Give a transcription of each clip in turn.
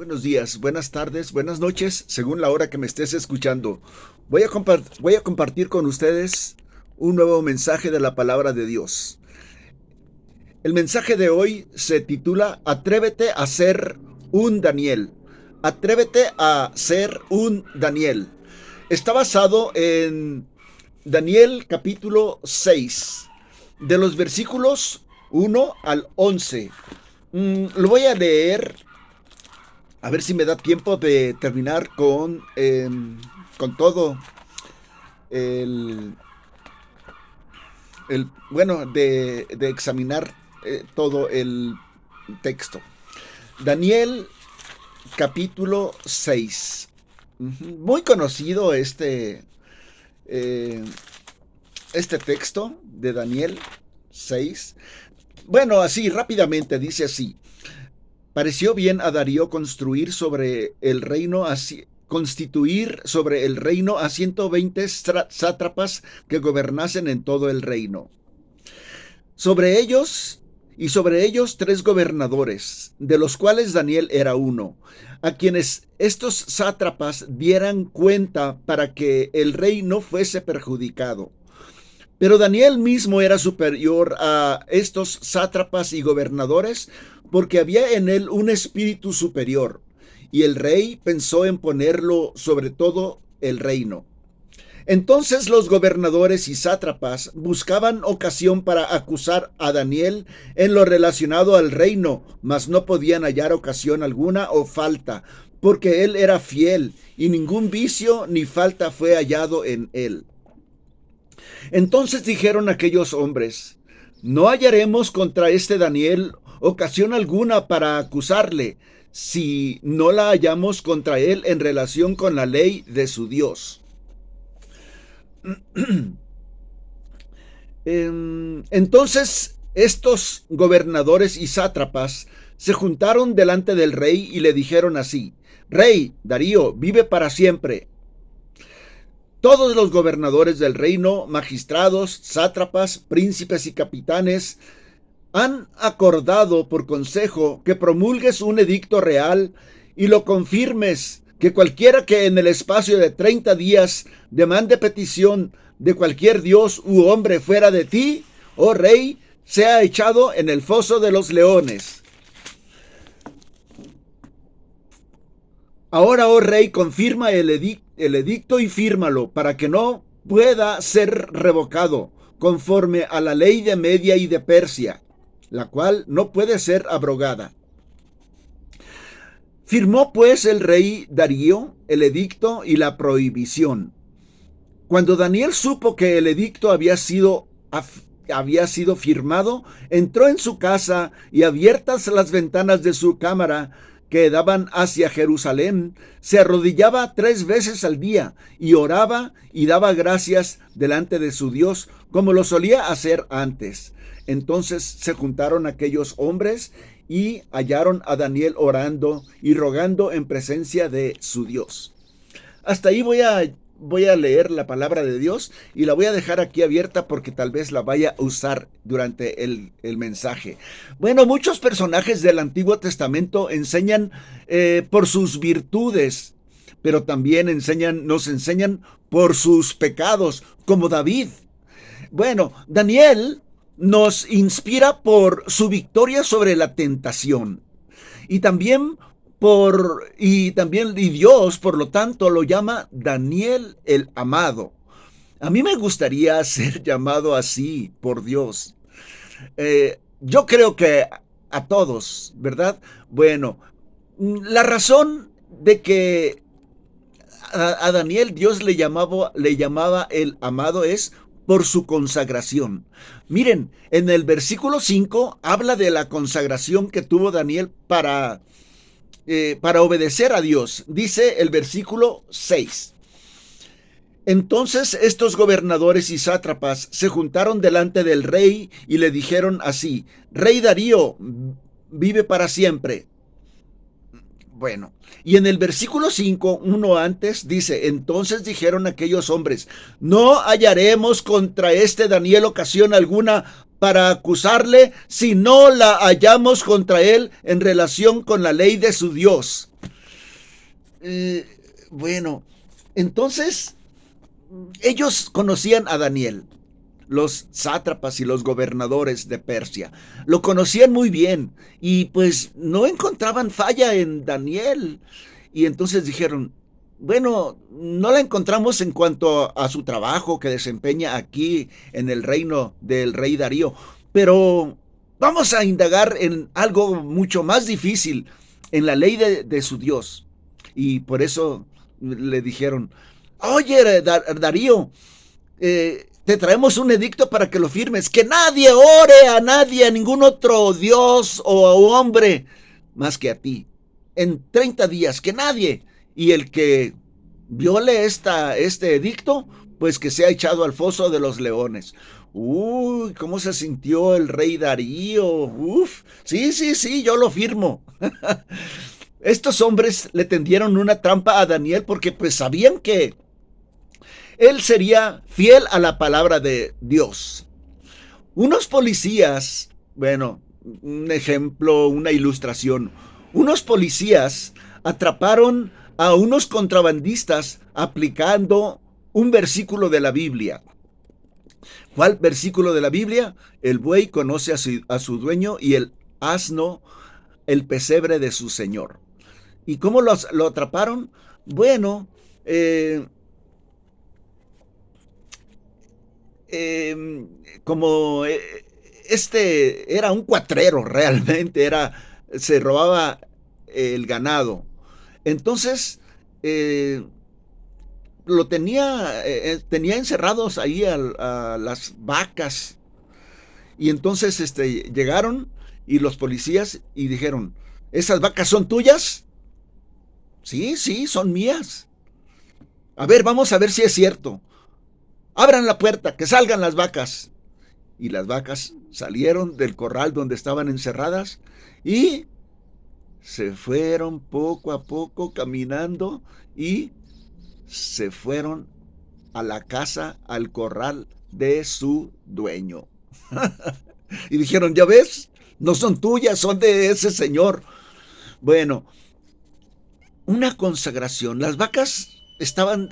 Buenos días, buenas tardes, buenas noches, según la hora que me estés escuchando. Voy a compartir con ustedes un nuevo mensaje de la palabra de Dios. El mensaje de hoy se titula Atrévete a ser un Daniel. Atrévete a ser un Daniel. Está basado en Daniel capítulo 6, de los versículos 1 al 11. Lo voy a leer. A ver si me da tiempo de terminar con todo el, bueno, de examinar todo el texto. Daniel capítulo 6. Muy conocido eh, este texto de Daniel 6. Bueno, así rápidamente dice así. Pareció bien a Darío constituir sobre el reino a 120 sátrapas que gobernasen en todo el reino. Sobre ellos 3 gobernadores, de los cuales Daniel era uno, a quienes estos sátrapas dieran cuenta para que el rey no fuese perjudicado. Pero Daniel mismo era superior a estos sátrapas y gobernadores, porque había en él un espíritu superior, y el rey pensó en ponerlo sobre todo el reino. Entonces los gobernadores y sátrapas buscaban ocasión para acusar a Daniel en lo relacionado al reino, mas no podían hallar ocasión alguna o falta, porque él era fiel, y ningún vicio ni falta fue hallado en él. Entonces dijeron aquellos hombres: no hallaremos contra este Daniel ocasión alguna para acusarle, si no la hallamos contra él en relación con la ley de su Dios. Entonces estos gobernadores y sátrapas se juntaron delante del rey y le dijeron así: Rey Darío, vive para siempre. Todos los gobernadores del reino, magistrados, sátrapas, príncipes y capitanes, han acordado por consejo que promulgues un edicto real y lo confirmes, que cualquiera que en el espacio de 30 días demande petición de cualquier dios u hombre fuera de ti, oh rey, sea echado en el foso de los leones. Ahora, oh rey, confirma el edicto y fírmalo, para que no pueda ser revocado, conforme a la ley de Media y de Persia, la cual no puede ser abrogada. Firmó pues el rey Darío el edicto y la prohibición. Cuando Daniel supo que el edicto había sido firmado, entró en su casa, y abiertas las ventanas de su cámara que daban hacia Jerusalén, se arrodillaba 3 veces al día y oraba y daba gracias delante de su Dios, como lo solía hacer antes. Entonces se juntaron aquellos hombres y hallaron a Daniel orando y rogando en presencia de su Dios. Hasta ahí voy a leer la palabra de Dios y la voy a dejar aquí abierta porque tal vez la vaya a usar durante el mensaje. Bueno, muchos personajes del Antiguo Testamento enseñan por sus virtudes, pero también nos enseñan por sus pecados, como David. Bueno, Daniel nos inspira por su victoria sobre la tentación. Y también y Dios, por lo tanto, lo llama Daniel el amado. A mí me gustaría ser llamado así por Dios. Yo creo que a todos, ¿verdad? Bueno, la razón de que a Daniel Dios le llamaba el amado es por su consagración. Miren, en el versículo 5 habla de la consagración que tuvo Daniel para obedecer a Dios. Dice el versículo 6. Entonces estos gobernadores y sátrapas se juntaron delante del rey y le dijeron así: Rey Darío, vive para siempre. Bueno, y en el versículo 5, uno antes, dice: entonces dijeron aquellos hombres: no hallaremos contra este Daniel ocasión alguna para acusarle, si no la hallamos contra él en relación con la ley de su Dios. Eh, bueno, entonces ellos conocían a Daniel, los sátrapas y los gobernadores de Persia. Lo conocían muy bien y pues no encontraban falla en Daniel. Y entonces dijeron, bueno, no la encontramos en cuanto a su trabajo que desempeña aquí en el reino del rey Darío, pero vamos a indagar en algo mucho más difícil, en la ley de su Dios. Y por eso le dijeron, oye, Darío, te traemos un edicto para que lo firmes, que nadie ore a nadie, a ningún otro Dios o hombre, más que a ti. En 30 días, que nadie. Y el que viole este edicto, pues que sea echado al foso de los leones. Uy, ¿cómo se sintió el rey Darío? Uf, sí, sí, sí, yo lo firmo. Estos hombres le tendieron una trampa a Daniel porque pues sabían que él sería fiel a la palabra de Dios. Unos policías, bueno, un ejemplo, una ilustración, unos policías atraparon a unos contrabandistas aplicando un versículo de la Biblia. ¿Cuál versículo de la Biblia? El buey conoce a su dueño y el asno el pesebre de su señor. ¿Y cómo lo atraparon? Bueno, eh, eh, como este era un cuatrero realmente, se robaba el ganado. Entonces, eh, tenía encerrados ahí a las vacas. Y entonces llegaron y los policías y dijeron, ¿esas vacas son tuyas? Sí, sí, son mías. A ver, vamos a ver si es cierto. Abran la puerta, que salgan las vacas. Y las vacas salieron del corral donde estaban encerradas y se fueron poco a poco caminando y se fueron a la casa, al corral de su dueño. Y dijeron, ya ves, no son tuyas, son de ese señor. Bueno, una consagración. Las vacas estaban,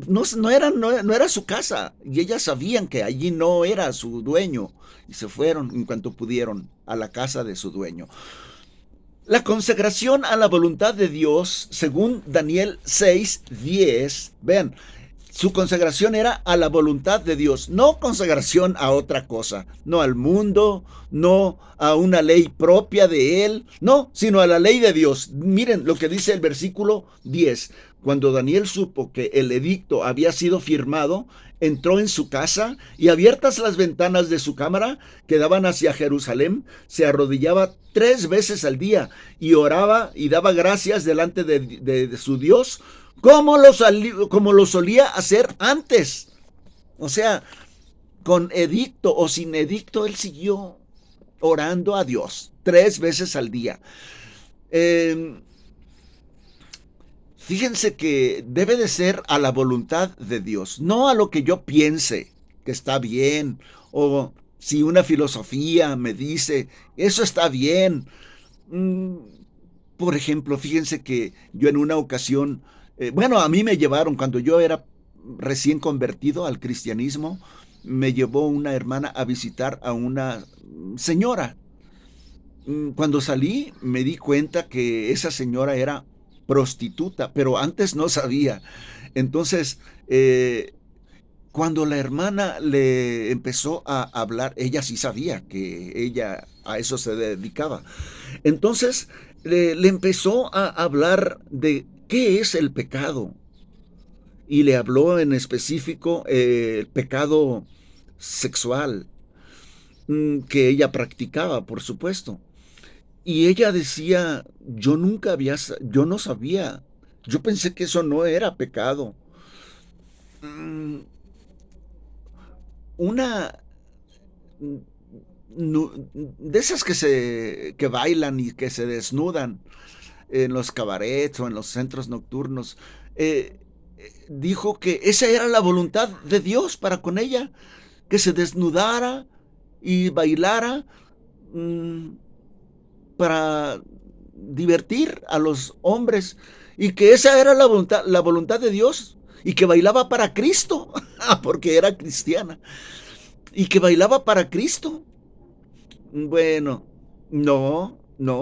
no era su casa y ellas sabían que allí no era su dueño y se fueron en cuanto pudieron a la casa de su dueño. La consagración a la voluntad de Dios, según Daniel 6:10, vean, su consagración era a la voluntad de Dios, no consagración a otra cosa, no al mundo, no a una ley propia de él, no, sino a la ley de Dios. Miren lo que dice el versículo 10. Cuando Daniel supo que el edicto había sido firmado, entró en su casa y abiertas las ventanas de su cámara que daban hacia Jerusalén, se arrodillaba 3 veces al día y oraba y daba gracias delante de su Dios como lo solía hacer antes. O sea, con edicto o sin edicto, él siguió orando a Dios 3 veces al día. Eh, Fíjense que debe de ser a la voluntad de Dios, no a lo que yo piense que está bien, o si una filosofía me dice, eso está bien. Mm, por ejemplo, fíjense que yo en una ocasión, bueno, a mí me llevaron, cuando yo era recién convertido al cristianismo, me llevó una hermana a visitar a una señora. Cuando salí me di cuenta que esa señora era prostituta, pero antes no sabía. Entonces, cuando la hermana le empezó a hablar, ella sí sabía que ella a eso se dedicaba. Entonces, le empezó a hablar de qué es el pecado. Y le habló en específico el pecado sexual que ella practicaba, por supuesto. Y ella decía, yo no sabía, yo pensé que eso no era pecado. Mm, una de esas que bailan y que se desnudan en los cabarets o en los centros nocturnos, dijo que esa era la voluntad de Dios para con ella, que se desnudara y bailara, mm, para divertir a los hombres y que esa era la voluntad de Dios y que bailaba para Cristo, porque era cristiana, y que bailaba para Cristo. Bueno, no,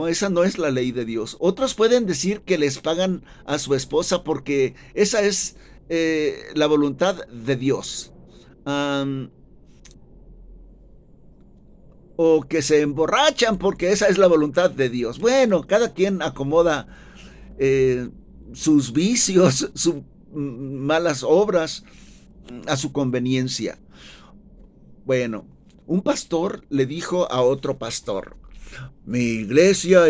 esa no es la ley de Dios. Otros pueden decir que les pagan a su esposa porque esa es la voluntad de Dios. Um, o que se emborrachan porque esa es la voluntad de Dios. Bueno, cada quien acomoda eh, sus vicios, sus malas obras a su conveniencia. Bueno, un pastor le dijo a otro pastor: mi iglesia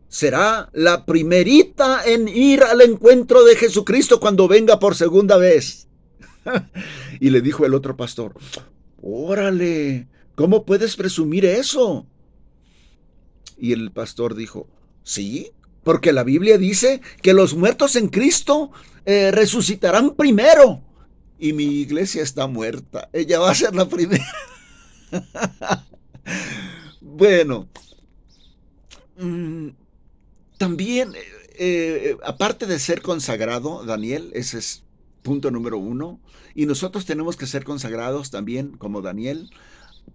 será la primerita en ir al encuentro de Jesucristo cuando venga por segunda vez. Y le dijo el otro pastor: órale, ¿cómo puedes presumir eso? Y el pastor dijo: sí, porque la Biblia dice que los muertos en Cristo resucitarán primero. Y mi iglesia está muerta. Ella va a ser la primera. Bueno, también, aparte de ser consagrado, Daniel, ese es punto número uno, y nosotros tenemos que ser consagrados también como Daniel,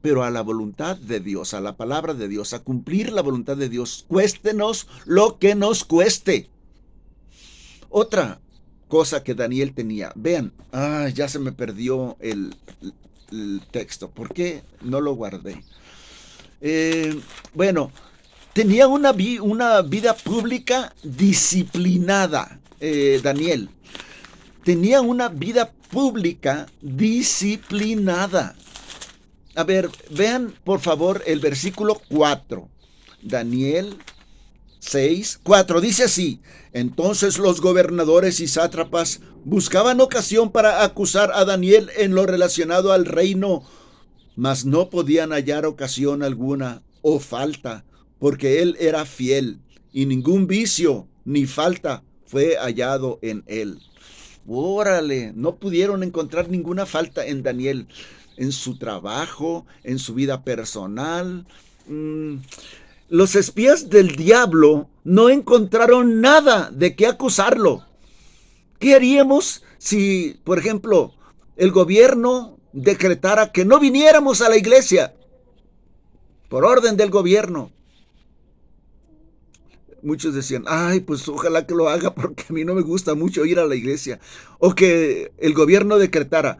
pero a la voluntad de Dios, a la palabra de Dios, a cumplir la voluntad de Dios, cuéstenos lo que nos cueste. Otra cosa que Daniel tenía, vean, ya se me perdió el texto, ¿por qué no lo guardé? Bueno, tenía una vida pública disciplinada, Daniel. Tenía una vida pública disciplinada. A ver, vean por favor el versículo 4. Daniel 6:4 dice así: entonces los gobernadores y sátrapas buscaban ocasión para acusar a Daniel en lo relacionado al reino, mas no podían hallar ocasión alguna o falta, porque él era fiel, y ningún vicio ni falta fue hallado en él. Órale, no pudieron encontrar ninguna falta en Daniel, en su trabajo, en su vida personal. Los espías del diablo no encontraron nada de qué acusarlo. ¿Qué haríamos si, por ejemplo, el gobierno decretara que no viniéramos a la iglesia por orden del gobierno? Muchos decían: ay, pues ojalá que lo haga porque a mí no me gusta mucho ir a la iglesia. O que el gobierno decretara: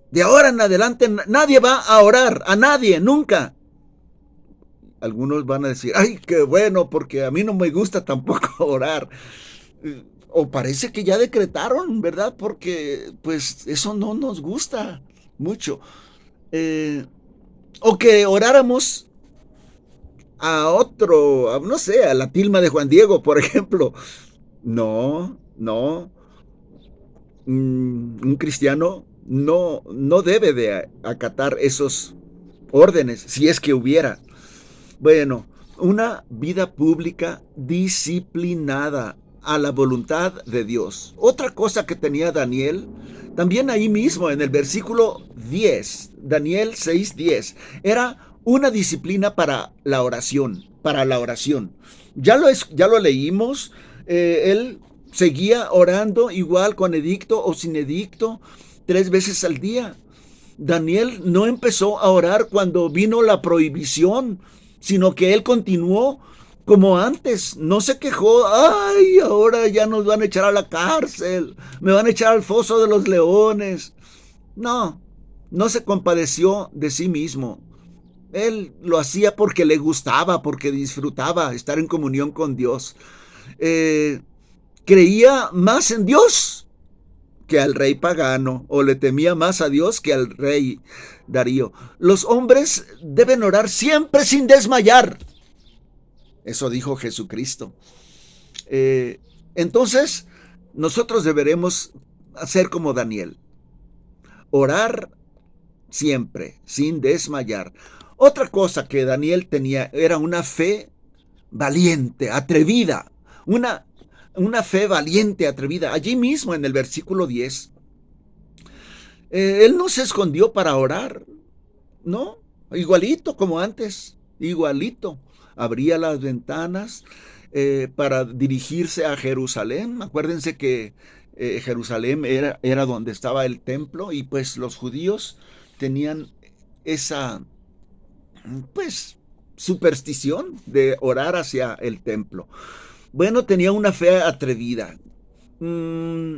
de ahora en adelante nadie va a orar, a nadie, nunca. Algunos van a decir: ay, qué bueno, porque a mí no me gusta tampoco orar. O parece que ya decretaron, ¿verdad? Porque pues eso no nos gusta mucho. O que oráramos a otro, no sé, a la tilma de Juan Diego, por ejemplo. No. Un cristiano no debe de acatar esos órdenes, si es que hubiera. Bueno, una vida pública disciplinada a la voluntad de Dios. Otra cosa que tenía Daniel, también ahí mismo en el versículo 10, Daniel 6:10, era una disciplina para la oración, Ya lo leímos, él seguía orando igual con edicto o sin edicto 3 veces al día. Daniel no empezó a orar cuando vino la prohibición, sino que él continuó como antes. No se quejó: ay, ahora ya nos van a echar a la cárcel, me van a echar al foso de los leones. No se compadeció de sí mismo. Él lo hacía porque le gustaba, porque disfrutaba estar en comunión con Dios. Creía más en Dios que al rey pagano, o le temía más a Dios que al rey Darío. Los hombres deben orar siempre sin desmayar. Eso dijo Jesucristo. Entonces, nosotros deberemos hacer como Daniel. Orar siempre, sin desmayar. Otra cosa que Daniel tenía era una fe valiente, atrevida. Una fe valiente, atrevida. Allí mismo en el versículo 10, él no se escondió para orar, ¿no? Igualito como antes, igualito. abría las ventanas para dirigirse a Jerusalén. Acuérdense que Jerusalén era donde estaba el templo, y pues los judíos tenían esa, pues, superstición de orar hacia el templo. Bueno, tenía una fe atrevida. Mm,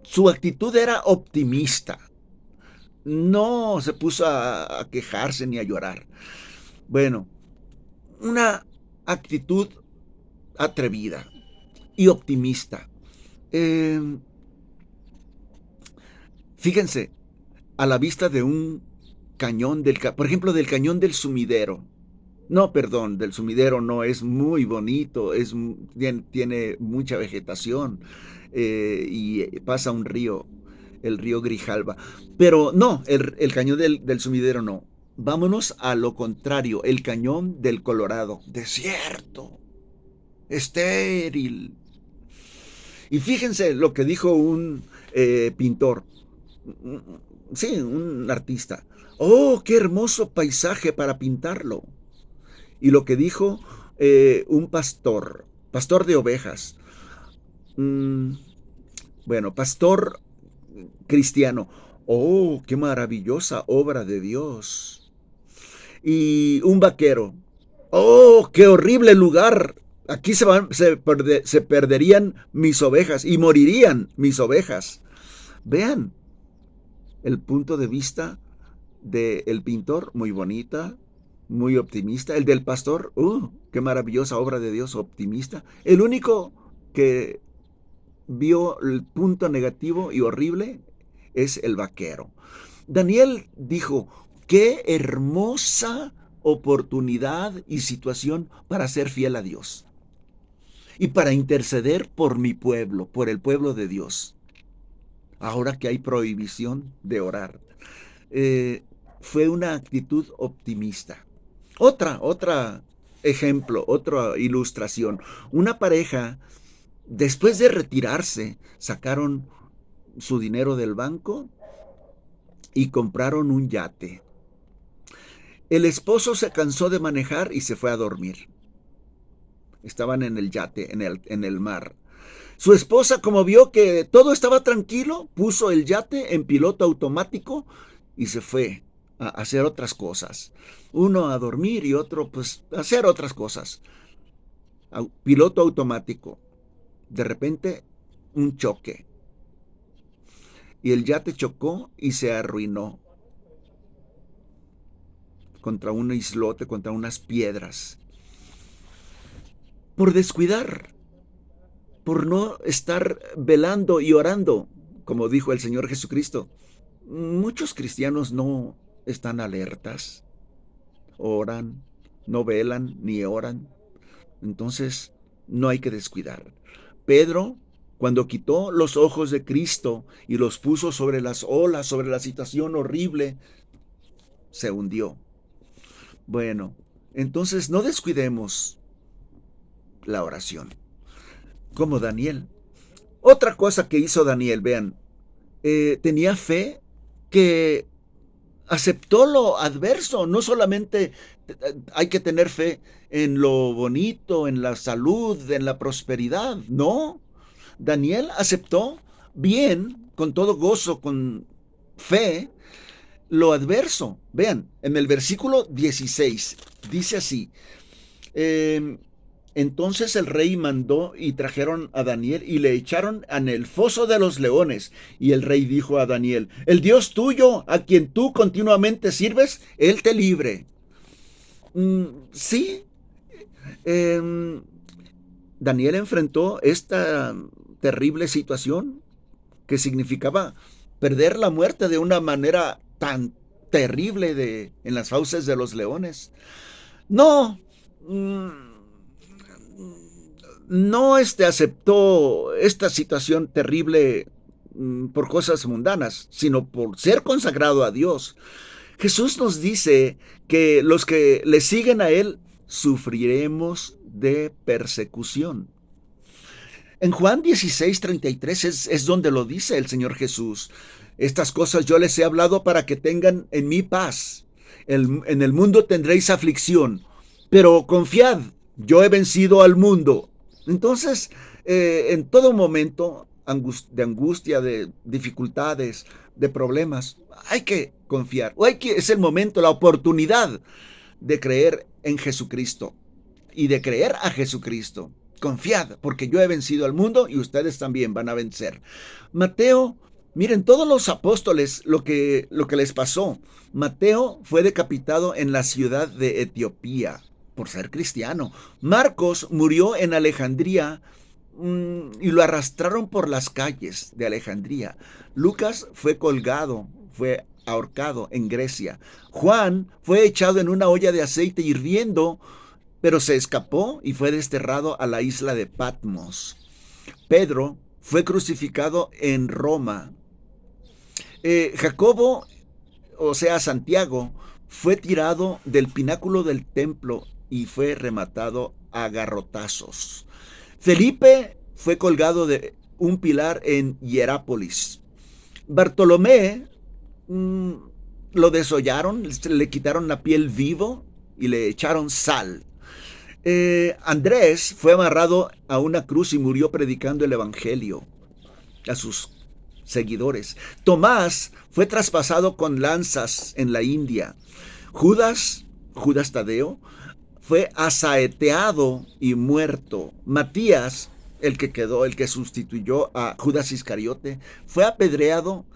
Su actitud era optimista. No se puso a quejarse ni a llorar. Bueno, una actitud atrevida y optimista. Fíjense, a la vista de un cañón, por ejemplo, del cañón del Sumidero. No, perdón, del Sumidero no, es muy bonito, tiene mucha vegetación, y pasa un río, el río Grijalba. Pero no, el cañón del Sumidero no. Vámonos a lo contrario, el cañón del Colorado. Desierto, estéril. Y fíjense lo que dijo un pintor, sí, un artista. ¡Oh, qué hermoso paisaje para pintarlo! Y lo que dijo un pastor de ovejas. Bueno, pastor cristiano. ¡Oh, qué maravillosa obra de Dios! Y un vaquero. ¡Oh, qué horrible lugar! Aquí se perderían mis ovejas y morirían mis ovejas. Vean el punto de vista del pintor, muy bonita, muy optimista. El del pastor, qué maravillosa obra de Dios, optimista. El único que vio el punto negativo y horrible es el vaquero. Daniel dijo, qué hermosa oportunidad y situación para ser fiel a Dios y para interceder por mi pueblo, por el pueblo de Dios. Ahora que hay prohibición de orar. Fue una actitud optimista. Otra ejemplo, otra ilustración. Una pareja, después de retirarse, sacaron su dinero del banco y compraron un yate. El esposo se cansó de manejar y se fue a dormir. Estaban en el yate, en el mar. Su esposa, como vio que todo estaba tranquilo, puso el yate en piloto automático y se fue a hacer otras cosas. Uno a dormir y otro pues a hacer otras cosas. Piloto automático. De repente, un choque. Y el yate chocó y se arruinó contra un islote, contra unas piedras. Por descuidar, por no estar velando y orando, como dijo el Señor Jesucristo. Muchos cristianos no están alertas, oran, no velan ni oran. Entonces, no hay que descuidar. Pedro, cuando quitó los ojos de Cristo y los puso sobre las olas, sobre la situación horrible, se hundió. Bueno, entonces no descuidemos la oración. Como Daniel. Otra cosa que hizo Daniel, vean, tenía fe que aceptó lo adverso. No solamente hay que tener fe en lo bonito, en la salud, en la prosperidad. No. Daniel aceptó bien, con todo gozo, con fe, lo adverso. Vean, en el versículo 16 dice así: entonces el rey mandó y trajeron a Daniel y le echaron en el foso de los leones. Y el rey dijo a Daniel: el Dios tuyo, a quien tú continuamente sirves, él te libre. Sí, Daniel enfrentó esta terrible situación que significaba perder la muerte de una manera tan terrible en las fauces de los leones. No, no aceptó esta situación terrible por cosas mundanas, sino por ser consagrado a Dios. Jesús nos dice que los que le siguen a Él sufriremos de persecución. En Juan 16:33 es donde lo dice el Señor Jesús. Estas cosas yo les he hablado para que tengan en mí paz. En el mundo tendréis aflicción, pero confiad, yo he vencido al mundo. Entonces, en todo momento de angustia, de dificultades, de problemas, hay que confiar. Es el momento, la oportunidad de creer en Jesucristo y de creer a Jesucristo. Confiad, porque yo he vencido al mundo y ustedes también van a vencer. Mateo, miren, todos los apóstoles, lo que les pasó. Mateo fue decapitado en la ciudad de Etiopía por ser cristiano. Marcos murió en Alejandría y lo arrastraron por las calles de Alejandría. Lucas fue colgado, fue ahorcado en Grecia. Juan fue echado en una olla de aceite hirviendo, pero se escapó y fue desterrado a la isla de Patmos. Pedro fue crucificado en Roma. Jacobo, o sea, Santiago, fue tirado del pináculo del templo y fue rematado a garrotazos. Felipe fue colgado de un pilar en Hierápolis. Bartolomé lo desollaron, le quitaron la piel vivo y le echaron sal. Andrés fue amarrado a una cruz y murió predicando el evangelio a sus seguidores. Tomás fue traspasado con lanzas en la India. Judas Tadeo, fue asaeteado y muerto. Matías, el que sustituyó a Judas Iscariote, fue apedreado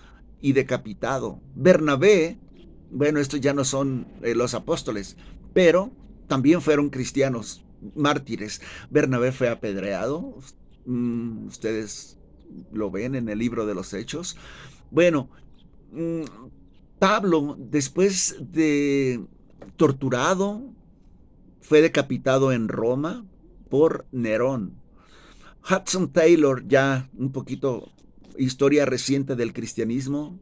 y decapitado. Bernabé, bueno, estos ya no son los apóstoles, pero también fueron cristianos, mártires. Bernabé fue apedreado, ustedes lo ven en el libro de los Hechos. Bueno, Pablo, después de torturado, fue decapitado en Roma por Nerón. Hudson Taylor, ya un poquito historia reciente del cristianismo.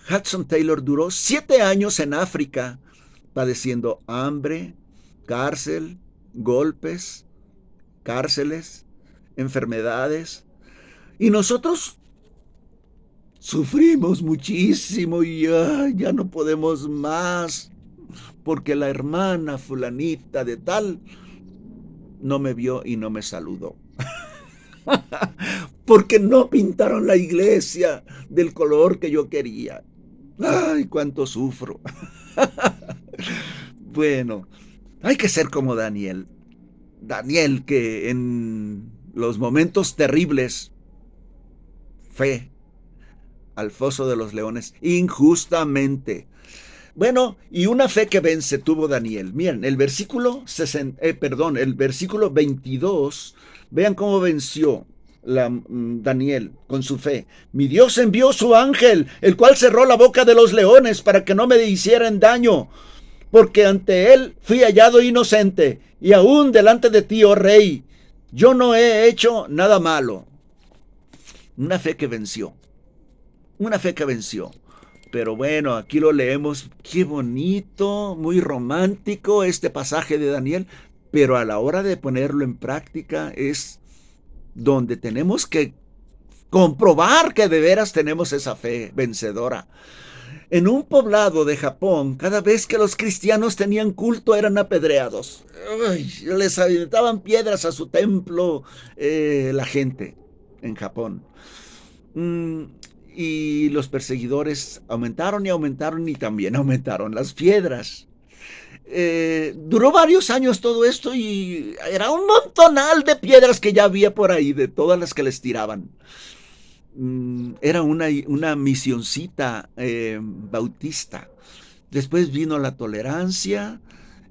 Hudson Taylor duró 7 años en África padeciendo hambre, cárcel, golpes, cárceles, enfermedades. Y nosotros sufrimos muchísimo y ya no podemos más porque la hermana fulanita de tal no me vio y no me saludó. Porque no pintaron la iglesia del color que yo quería. ¡Ay, cuánto sufro! Bueno, hay que ser como Daniel. Daniel, que en los momentos terribles fue al foso de los leones injustamente. Bueno, y una fe que vence tuvo Daniel. Miren, el versículo 22, vean cómo venció Daniel con su fe. Mi Dios envió su ángel, el cual cerró la boca de los leones para que no me hicieran daño, porque ante él fui hallado inocente, y aún delante de ti, oh rey, yo no he hecho nada malo. Una fe que venció. Una fe que venció. Pero bueno, aquí lo leemos, qué bonito, muy romántico este pasaje de Daniel, pero a la hora de ponerlo en práctica es donde tenemos que comprobar que de veras tenemos esa fe vencedora. En un poblado de Japón, cada vez que los cristianos tenían culto eran apedreados. Les aventaban piedras a su templo la gente en Japón. Y los perseguidores aumentaron y también aumentaron las piedras. Duró varios años todo esto y era un montonal de piedras que ya había por ahí, de todas las que les tiraban. Era una misioncita bautista. Después vino la tolerancia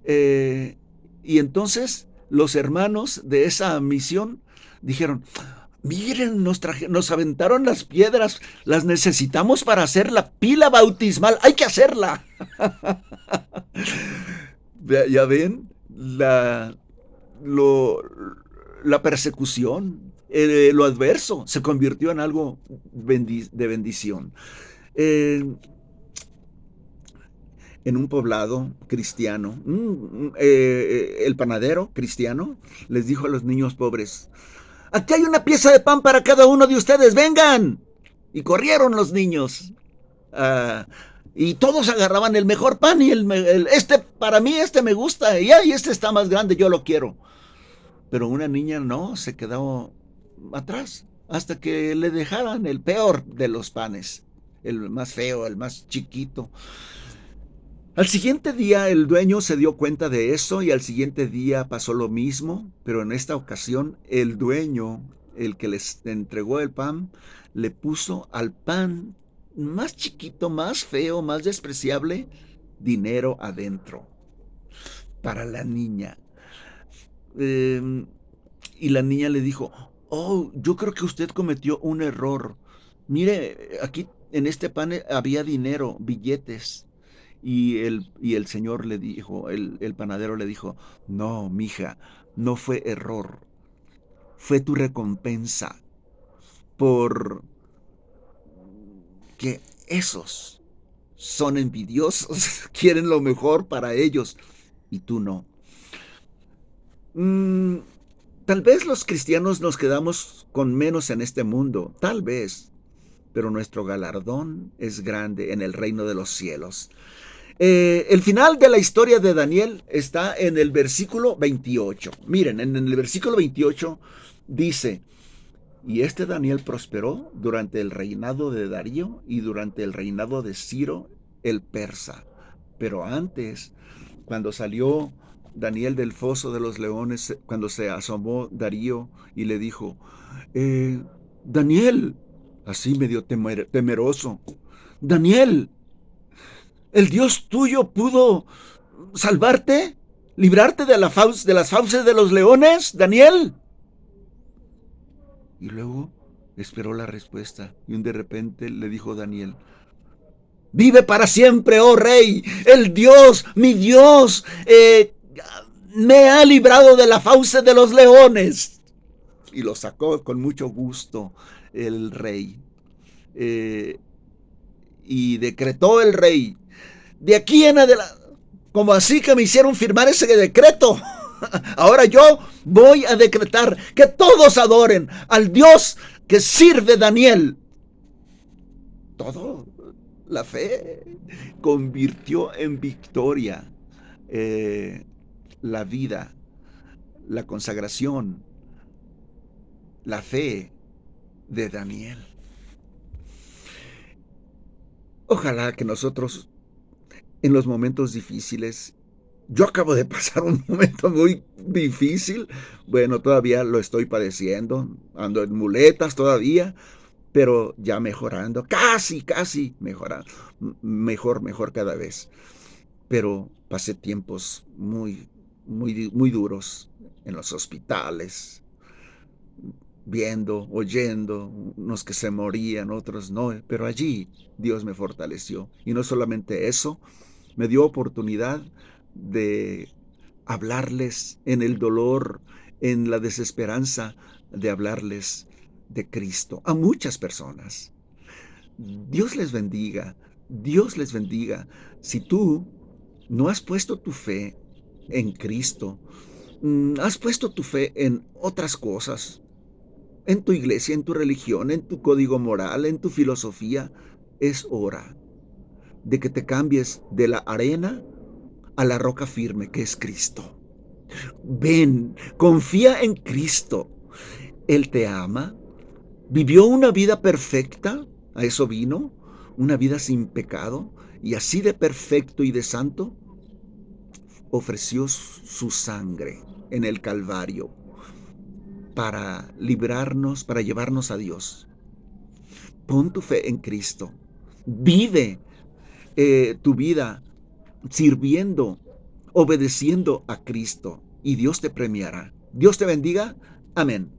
y entonces los hermanos de esa misión dijeron: miren, nos aventaron las piedras, las necesitamos para hacer la pila bautismal, hay que hacerla. Ya ven, la persecución, lo adverso, se convirtió en algo de bendición. En un poblado cristiano, el panadero cristiano les dijo a los niños pobres: aquí hay una pieza de pan para cada uno de ustedes, vengan. Y corrieron los niños Y todos agarraban el mejor pan y este, para mí este me gusta, y ay, este está más grande, yo lo quiero. Pero una niña no, se quedó atrás hasta que le dejaran el peor de los panes, el más feo, el más chiquito. Al siguiente día el dueño se dio cuenta de eso y al siguiente día pasó lo mismo, pero en esta ocasión el dueño, el que les entregó el pan, le puso al pan más chiquito, más feo, más despreciable, dinero adentro para la niña. Y la niña le dijo, oh, yo creo que usted cometió un error. Mire, aquí en este pan había dinero, billetes. Y el señor le dijo, el panadero le dijo, no, mija, no fue error, fue tu recompensa por que esos son envidiosos, quieren lo mejor para ellos y tú no. Mm, Tal vez los cristianos nos quedamos con menos en este mundo, tal vez, pero nuestro galardón es grande en el reino de los cielos. El final de la historia de Daniel está en el versículo 28. Miren, en el versículo 28 dice, y este Daniel prosperó durante el reinado de Darío y durante el reinado de Ciro el persa. Pero antes, cuando salió Daniel del foso de los leones, cuando se asomó Darío y le dijo, Daniel, así medio temeroso, Daniel, ¿el Dios tuyo pudo salvarte? ¿Librarte de las fauces de los leones, Daniel? Y luego esperó la respuesta y de repente le dijo Daniel, vive para siempre, oh rey, el Dios, mi Dios, me ha librado de la fauce de los leones. Y lo sacó con mucho gusto el rey. Y decretó el rey, de aquí en adelante, como así que me hicieron firmar ese decreto, ahora yo voy a decretar que todos adoren al Dios que sirve Daniel. Todo la fe convirtió en victoria la vida, la consagración, la fe de Daniel. Ojalá que nosotros en los momentos difíciles, yo acabo de pasar un momento muy difícil, bueno, todavía lo estoy padeciendo, ando en muletas todavía, pero ya mejorando, casi mejorando, mejor cada vez. Pero pasé tiempos muy duros en los hospitales, viendo, oyendo, unos que se morían, otros no, pero allí Dios me fortaleció. Y no solamente eso, me dio oportunidad de hablarles en el dolor, en la desesperanza, de hablarles de Cristo a muchas personas. Dios les bendiga, Dios les bendiga. Si tú no has puesto tu fe en Cristo, has puesto tu fe en otras cosas, en tu iglesia, en tu religión, en tu código moral, en tu filosofía, es hora de que te cambies de la arena a la roca firme que es Cristo. Ven, confía en Cristo. Él te ama, vivió una vida perfecta, a eso vino, una vida sin pecado, y así de perfecto y de santo, ofreció su sangre en el Calvario para librarnos, para llevarnos a Dios. Pon tu fe en Cristo. Vive tu vida sirviendo, obedeciendo a Cristo, y Dios te premiará. Dios te bendiga. Amén.